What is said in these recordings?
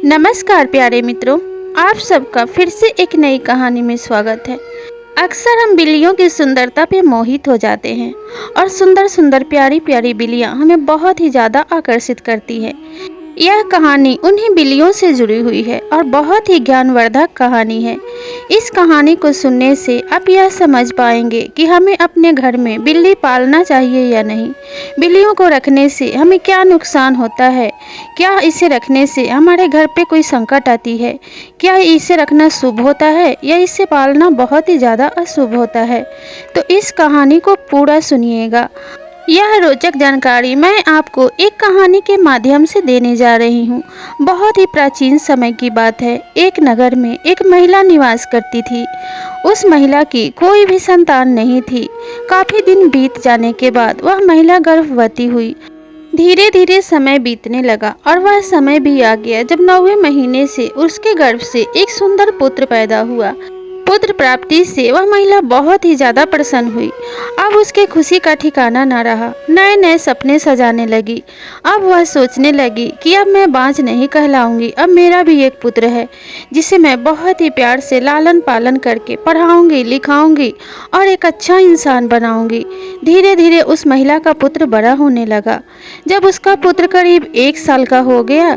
नमस्कार प्यारे मित्रों, आप सबका फिर से एक नई कहानी में स्वागत है। अक्सर हम बिल्लियों की सुंदरता पे मोहित हो जाते हैं और सुंदर सुंदर प्यारी प्यारी बिल्लियां हमें बहुत ही ज़्यादा आकर्षित करती है। यह कहानी उन्हीं बिल्लियों से जुड़ी हुई है और बहुत ही ज्ञानवर्धक कहानी है। इस कहानी को सुनने से आप यह समझ पाएंगे कि हमें अपने घर में बिल्ली पालना चाहिए या नहीं, बिल्लियों को रखने से हमें क्या नुकसान होता है, क्या इसे रखने से हमारे घर पे कोई संकट आती है, क्या इसे रखना शुभ होता है या इसे पालना बहुत ही ज़्यादा अशुभ होता है। तो इस कहानी को पूरा सुनिएगा। यह रोचक जानकारी मैं आपको एक कहानी के माध्यम से देने जा रही हूँ। बहुत ही प्राचीन समय की बात है। एक नगर में एक महिला निवास करती थी। उस महिला की कोई भी संतान नहीं थी। काफ़ी दिन बीत जाने के बाद वह महिला गर्भवती हुई। धीरे धीरे समय बीतने लगा और वह समय भी आ गया जब 9वें महीने से उसके गर्भ से एक सुंदर पुत्र पैदा हुआ। पुत्र प्राप्ति से वह महिला बहुत ही ज़्यादा प्रसन्न हुई। अब उसके खुशी का ठिकाना न रहा। नए नए सपने सजाने लगी। अब वह सोचने लगी कि अब मैं बांझ नहीं कहलाऊंगी, अब मेरा भी एक पुत्र है जिसे मैं बहुत ही प्यार से लालन पालन करके पढ़ाऊंगी, लिखाऊंगी और एक अच्छा इंसान बनाऊंगी। धीरे धीरे उस महिला का पुत्र बड़ा होने लगा। जब उसका पुत्र करीब 1 साल का हो गया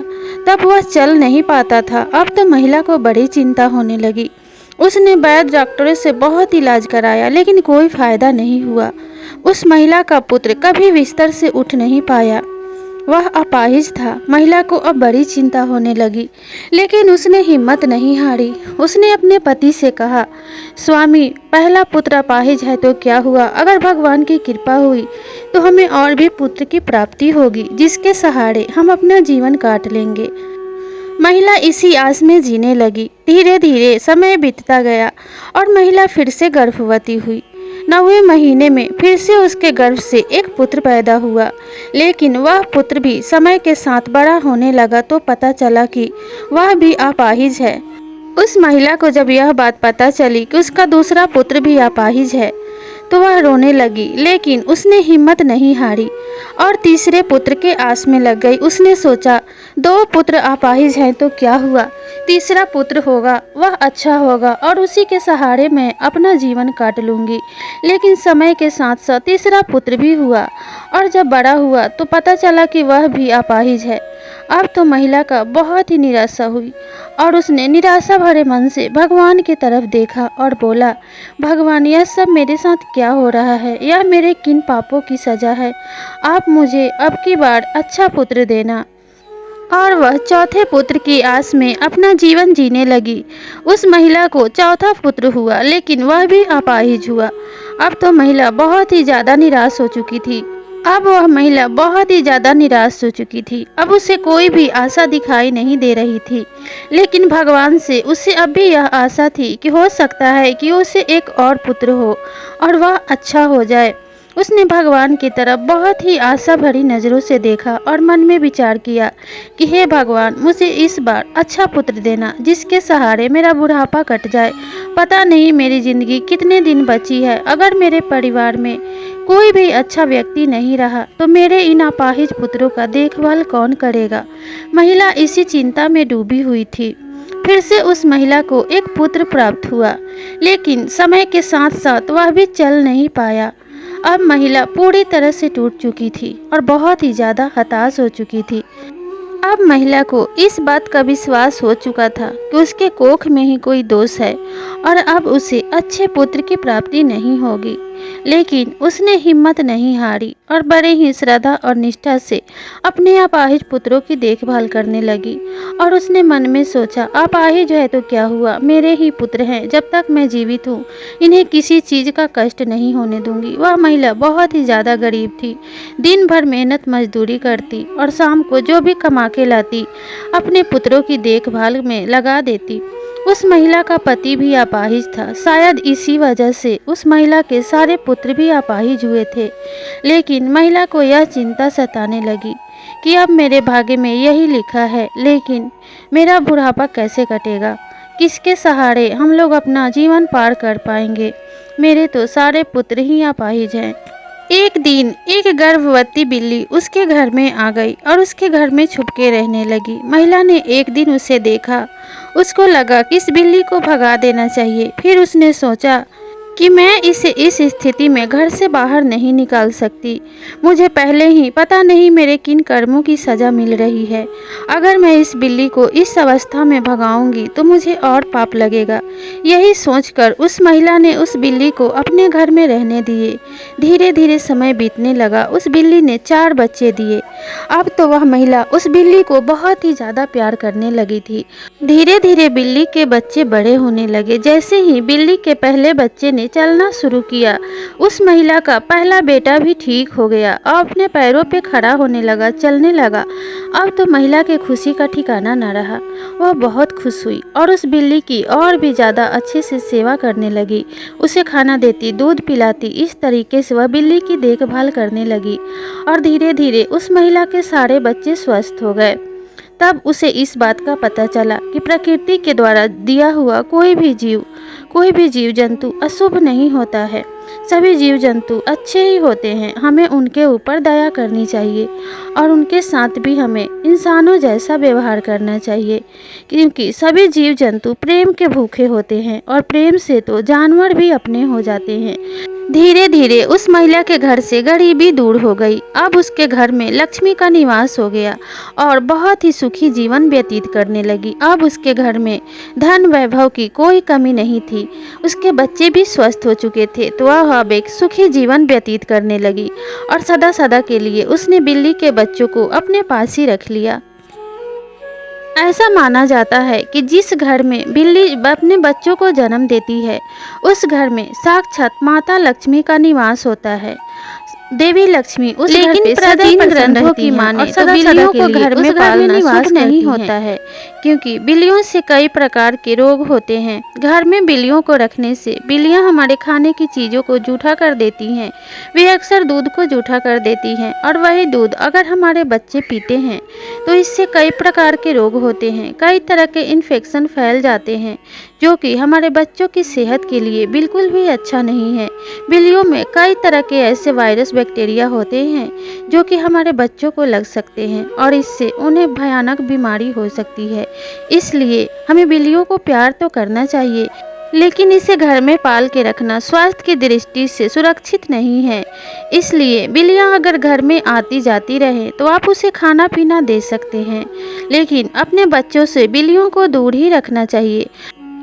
तब वह चल नहीं पाता था। अब तो महिला को बड़ी चिंता होने लगी। उसने वैद्य डॉक्टरों से बहुत इलाज कराया लेकिन कोई फायदा नहीं हुआ। उस महिला का पुत्र कभी बिस्तर से उठ नहीं पाया। वह अपाहिज था। महिला को अब बड़ी चिंता होने लगी लेकिन उसने हिम्मत नहीं हारी। उसने अपने पति से कहा, स्वामी, पहला पुत्र अपाहिज है तो क्या हुआ, अगर भगवान की कृपा हुई तो हमें और भी पुत्र की प्राप्ति होगी जिसके सहारे हम अपना जीवन काट लेंगे। महिला इसी आस में जीने लगी। धीरे धीरे समय बीतता गया और महिला फिर से गर्भवती हुई। 9वें महीने में फिर से उसके गर्भ से एक पुत्र पैदा हुआ लेकिन वह पुत्र भी समय के साथ बड़ा होने लगा तो पता चला कि वह भी अपाहिज है। उस महिला को जब यह बात पता चली कि उसका दूसरा पुत्र भी अपाहिज है तो वह रोने लगी लेकिन उसने हिम्मत नहीं हारी और तीसरे पुत्र के आस में लग गई। उसने सोचा, 2 पुत्र अपाहिज हैं तो क्या हुआ, तीसरा पुत्र होगा वह अच्छा होगा और उसी के सहारे मैं अपना जीवन काट लूँगी। लेकिन समय के साथ साथ तीसरा पुत्र भी हुआ और जब बड़ा हुआ तो पता चला कि वह भी अपाहिज है। अब तो महिला का बहुत ही निराशा हुई और उसने निराशा भरे मन से भगवान की तरफ देखा और बोला, भगवान, यह सब मेरे साथ क्या हो रहा है, यह मेरे किन पापों की सज़ा है। आप मुझे अब की बार अच्छा पुत्र देना। और वह चौथे पुत्र की आस में अपना जीवन जीने लगी। उस महिला को चौथा पुत्र हुआ लेकिन वह भी अपाहिज हुआ। अब तो महिला बहुत ही ज़्यादा निराश हो चुकी थी। अब उसे कोई भी आशा दिखाई नहीं दे रही थी। लेकिन भगवान से उसे अब भी यह आशा थी कि हो सकता है कि उसे एक और पुत्र हो और वह अच्छा हो जाए। उसने भगवान की तरफ बहुत ही आशा भरी नज़रों से देखा और मन में विचार किया कि हे भगवान, मुझे इस बार अच्छा पुत्र देना जिसके सहारे मेरा बुढ़ापा कट जाए। पता नहीं मेरी ज़िंदगी कितने दिन बची है। अगर मेरे परिवार में कोई भी अच्छा व्यक्ति नहीं रहा तो मेरे इन अपाहिज पुत्रों का देखभाल कौन करेगा। महिला इसी चिंता में डूबी हुई थी। फिर से उस महिला को एक पुत्र प्राप्त हुआ लेकिन समय के साथ साथ वह भी चल नहीं पाया। अब महिला पूरी तरह से टूट चुकी थी और बहुत ही ज़्यादा हताश हो चुकी थी। अब महिला को इस बात का विश्वास हो चुका था कि उसके कोख में ही कोई दोष है और अब उसे अच्छे पुत्र की प्राप्ति नहीं होगी। लेकिन उसने हिम्मत नहीं हारी और बड़े ही श्रद्धा और निष्ठा से अपने अपाहिज पुत्रों की देखभाल करने लगी। और उसने मन में सोचा, अपाहिज है तो क्या हुआ, मेरे ही पुत्र हैं, जब तक मैं जीवित हूँ इन्हें किसी चीज़ का कष्ट नहीं होने दूंगी। वह महिला बहुत ही ज़्यादा गरीब थी। दिन भर मेहनत मजदूरी करती और शाम को जो भी कमा के लाती अपने पुत्रों की देखभाल में लगा देती। उस महिला का पति भी अपाहिज था। शायद इसी वजह से उस महिला के सारे पुत्र भी अपाहिज हुए थे। लेकिन महिला को यह चिंता सताने लगी कि अब मेरे भाग्य में यही लिखा है, लेकिन मेरा बुढ़ापा कैसे कटेगा, किसके सहारे हम लोग अपना जीवन पार कर पाएंगे। मेरे तो सारे पुत्र ही अपाहिज हैं। एक दिन एक गर्भवती बिल्ली उसके घर में आ गई और उसके घर में छुपके रहने लगी। महिला ने एक दिन उसे देखा, उसको लगा कि इस बिल्ली को भगा देना चाहिए। फिर उसने सोचा कि मैं इसे इस स्थिति में घर से बाहर नहीं निकाल सकती। मुझे पहले ही पता नहीं मेरे किन कर्मों की सज़ा मिल रही है। अगर मैं इस बिल्ली को इस अवस्था में भगाऊंगी तो मुझे और पाप लगेगा। यही सोचकर उस महिला ने उस बिल्ली को अपने घर में रहने दिए। धीरे धीरे समय बीतने लगा। उस बिल्ली ने 4 बच्चे दिए। अब तो वह महिला उस बिल्ली को बहुत ही ज़्यादा प्यार करने लगी थी। धीरे धीरे बिल्ली के बच्चे बड़े होने लगे। जैसे ही बिल्ली के पहले बच्चे ने चलना शुरू किया, उस महिला का पहला बेटा भी ठीक हो गया और अपने पैरों पे खड़ा होने लगा, चलने लगा। अब तो महिला के खुशी का ठिकाना न रहा। वह बहुत खुश हुई और उस बिल्ली की और भी ज़्यादा अच्छे से सेवा करने लगी। उसे खाना देती, दूध पिलाती। इस तरीके से वह बिल्ली की देखभाल करने लगी और धीरे धीरे उस महिला के सारे बच्चे स्वस्थ हो गए। तब उसे इस बात का पता चला कि प्रकृति के द्वारा दिया हुआ कोई भी जीव जंतु अशुभ नहीं होता है। सभी जीव जंतु अच्छे ही होते हैं। हमें उनके ऊपर दया करनी चाहिए और उनके साथ भी हमें इंसानों जैसा व्यवहार करना चाहिए, क्योंकि सभी जीव जंतु प्रेम के भूखे होते हैं और प्रेम से तो जानवर भी अपने हो जाते हैं। धीरे धीरे उस महिला के घर से गरीबी दूर हो गई। अब उसके घर में लक्ष्मी का निवास हो गया और बहुत ही सुखी जीवन व्यतीत करने लगी। अब उसके घर में धन वैभव की कोई कमी नहीं थी। उसके बच्चे भी स्वस्थ हो चुके थे, तो वह अब एक सुखी जीवन व्यतीत करने लगी और सदा सदा के लिए उसने बिल्ली के बच्चों को अपने पास ही रख लिया। ऐसा माना जाता है कि जिस घर में बिल्ली अपने बच्चों को जन्म देती है, उस घर में साक्षात माता लक्ष्मी का निवास होता है। देवी लक्ष्मी उस घर पे प्राचीन ग्रंथों की माने तो बिल्लियों को घर में पालना निवास नहीं होता है, क्योंकि बिल्लियों से कई प्रकार के रोग होते हैं। घर में बिल्लियों को रखने से बिल्लियां हमारे खाने की चीज़ों को जूठा कर देती हैं। वे अक्सर दूध को जूठा कर देती हैं और वही दूध अगर हमारे बच्चे पीते हैं तो इससे कई प्रकार के रोग होते हैं। कई तरह के इन्फेक्शन फैल जाते हैं, जो कि हमारे बच्चों की सेहत के लिए बिल्कुल भी अच्छा नहीं है। बिल्लियों में कई तरह के ऐसे वायरस बैक्टीरिया होते हैं जो कि हमारे बच्चों को लग सकते हैं और इससे उन्हें भयानक बीमारी हो सकती है। इसलिए हमें बिल्लियों को प्यार तो करना चाहिए, लेकिन इसे घर में पाल के रखना स्वास्थ्य की दृष्टि से सुरक्षित नहीं है। इसलिए बिल्लियां अगर घर में आती जाती रहें तो आप उसे खाना पीना दे सकते हैं, लेकिन अपने बच्चों से बिल्लियों को दूर ही रखना चाहिए।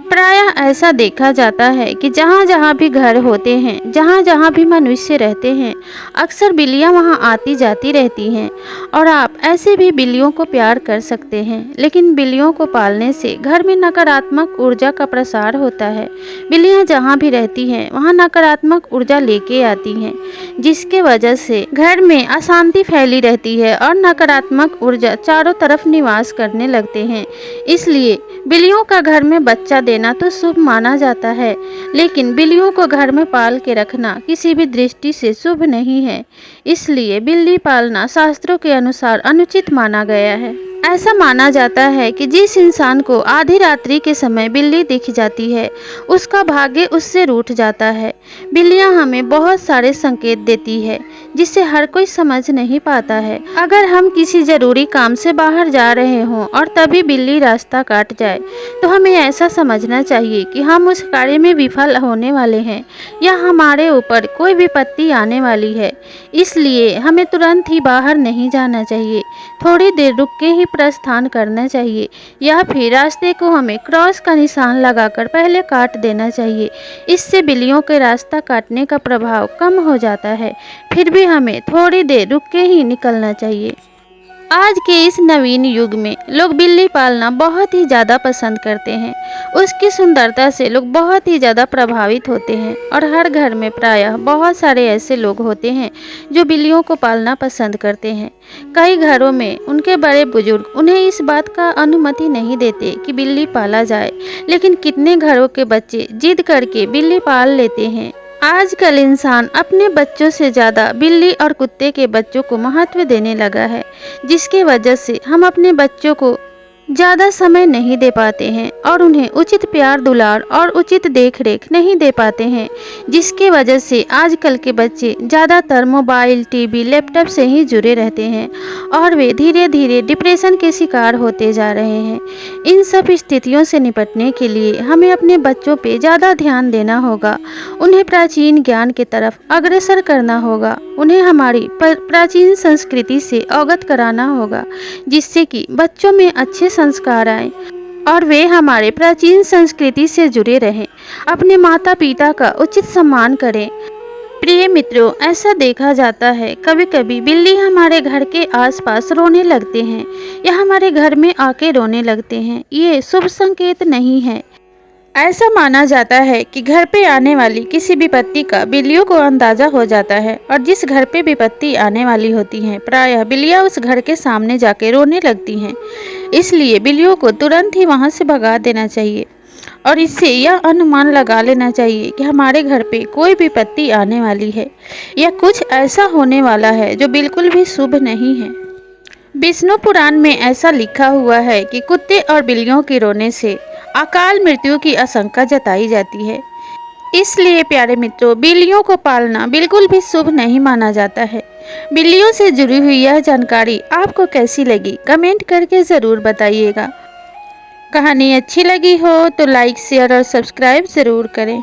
प्रायः ऐसा देखा जाता है कि जहाँ जहाँ भी घर होते हैं, जहाँ जहाँ भी मनुष्य रहते हैं, अक्सर बिल्लियाँ वहाँ आती जाती रहती हैं और आप ऐसे भी बिल्लियों को प्यार कर सकते हैं। लेकिन बिल्लियों को पालने से घर में नकारात्मक ऊर्जा का प्रसार होता है। बिल्लियाँ जहाँ भी रहती हैं वहाँ नकारात्मक ऊर्जा लेके आती हैं, जिसके वजह से घर में अशांति फैली रहती है और नकारात्मक ऊर्जा चारों तरफ निवास करने लगते हैं। इसलिए बिल्लियों का घर में बच्चा देना तो शुभ माना जाता है, लेकिन बिल्लियों को घर में पाल के रखना किसी भी दृष्टि से शुभ नहीं है। इसलिए बिल्ली पालना शास्त्रों के अनुसार अनुचित माना गया है। ऐसा माना जाता है कि जिस इंसान को आधी रात्रि के समय बिल्ली दिख जाती है, उसका भाग्य उससे रूठ जाता है। बिल्लियां हमें बहुत सारे संकेत देती है जिसे हर कोई समझ नहीं पाता है। अगर हम किसी जरूरी काम से बाहर जा रहे हों और तभी बिल्ली रास्ता काट जाए, तो हमें ऐसा समझना चाहिए कि हम उस कार्य में विफल होने वाले हैं या हमारे ऊपर कोई विपत्ति आने वाली है। इसलिए हमें तुरंत ही बाहर नहीं जाना चाहिए, थोड़ी देर रुक के ही प्रस्थान करना चाहिए, या फिर रास्ते को हमें क्रॉस का निशान लगाकर पहले काट देना चाहिए। इससे बिल्लियों के रास्ता काटने का प्रभाव कम हो जाता है। फिर भी हमें थोड़ी देर रुक के ही निकलना चाहिए। आज के इस नवीन युग में लोग बिल्ली पालना बहुत ही ज़्यादा पसंद करते हैं। उसकी सुंदरता से लोग बहुत ही ज़्यादा प्रभावित होते हैं और हर घर में प्रायः बहुत सारे ऐसे लोग होते हैं जो बिल्लियों को पालना पसंद करते हैं। कई घरों में उनके बड़े बुजुर्ग उन्हें इस बात का अनुमति नहीं देते कि बिल्ली पाला जाए, लेकिन कितने घरों के बच्चे जिद करके बिल्ली पाल लेते हैं। आजकल इंसान अपने बच्चों से ज़्यादा बिल्ली और कुत्ते के बच्चों को महत्व देने लगा है, जिसके वजह से हम अपने बच्चों को ज़्यादा समय नहीं दे पाते हैं और उन्हें उचित प्यार दुलार और उचित देखरेख नहीं दे पाते हैं, जिसकी वजह से आजकल के बच्चे ज़्यादातर मोबाइल, टीवी, लैपटॉप से ही जुड़े रहते हैं और वे धीरे धीरे डिप्रेशन के शिकार होते जा रहे हैं। इन सब स्थितियों से निपटने के लिए हमें अपने बच्चों पे ज़्यादा ध्यान देना होगा, उन्हें प्राचीन ज्ञान की तरफ अग्रसर करना होगा, उन्हें हमारी प्राचीन संस्कृति से अवगत कराना होगा, जिससे कि बच्चों में अच्छे संस्कार आए और वे हमारे प्राचीन संस्कृति से जुड़े रहें, अपने माता पिता का उचित सम्मान करें। प्रिय मित्रों, ऐसा देखा जाता है कभी कभी बिल्ली हमारे घर के आसपास रोने लगते हैं या हमारे घर में आके रोने लगते हैं। ये शुभ संकेत नहीं है। ऐसा माना जाता है कि घर पे आने वाली किसी विपत्ति का बिल्लियों को अंदाजा हो जाता है और जिस घर पे विपत्ति आने वाली होती है प्रायः बिल्लियां उस घर के सामने जाके रोने लगती हैं। इसलिए बिल्लियों को तुरंत ही वहां से भगा देना चाहिए और इससे यह अनुमान लगा लेना चाहिए कि हमारे घर पे कोई विपत्ति आने वाली है या कुछ ऐसा होने वाला है जो बिल्कुल भी शुभ नहीं है। विष्णु पुराण में ऐसा लिखा हुआ है कि कुत्ते और बिल्लियों के रोने से अकाल मृत्यु की आशंका जताई जाती है। इसलिए प्यारे मित्रों, बिल्लियों को पालना बिल्कुल भी शुभ नहीं माना जाता है। बिल्लियों से जुड़ी हुई यह जानकारी आपको कैसी लगी, कमेंट करके ज़रूर बताइएगा। कहानी अच्छी लगी हो तो लाइक, शेयर और सब्सक्राइब ज़रूर करें।